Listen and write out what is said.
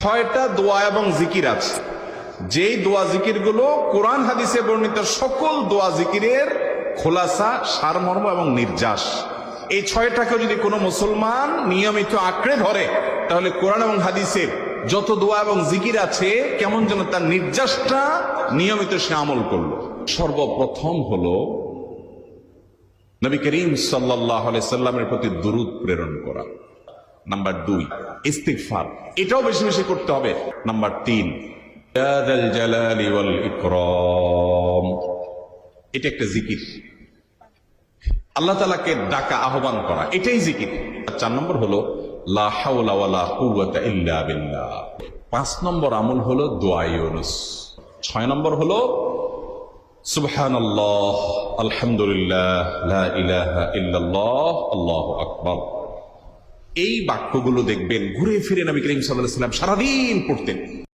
ছয়টা দোয়া এবং জিকির আছে, যেই দোয়া জিকির গুলো কোরআন হাদিসে বর্ণিত সকল দোয়া জিকিরের খোলাসা, সারমর্ম এবং নির্যাস। এই ছয়টাকে যদি কোনো মুসলমান নিয়মিত আঁকড়ে ধরে, তাহলে কোরআন এবং হাদিসের যত দোয়া এবং জিকির আছে কেমন যেন তার নির্যাসটা নিয়মিত সে আমল করলো। সর্বপ্রথম হলো নবী করিম সাল্লাল্লাহু আলাইহি সাল্লামের প্রতি দুরূদ প্রেরণ করা। নাম্বার 2 ইস্তিগফার, এটাও বেশি বেশি করতে হবে। নাম্বার 3 ইয়া যাল জালালি ওয়াল ইকরাম, এটা একটা জিকির, আল্লাহ তাআলাকে ডাকা, আহ্বান করা, এটাই জিকির। 4 নম্বর হলো লা হাওলা ওয়ালা কুওয়াতা ইল্লা বিল্লাহ। 5 নম্বর আমল হলো দোয়া ইউনুস। 6 নম্বর হলো সুবহানাল্লাহ, আলহামদুলিল্লাহ, লা ইলাহা ইল্লাল্লাহ, আল্লাহু আকবার। এই বাক্যগুলো দেখবেন ঘুরে ফিরে নবী করিম সাল্লাল্লাহু আলাইহি ওয়াসাল্লাম সারাদিন পড়তেন।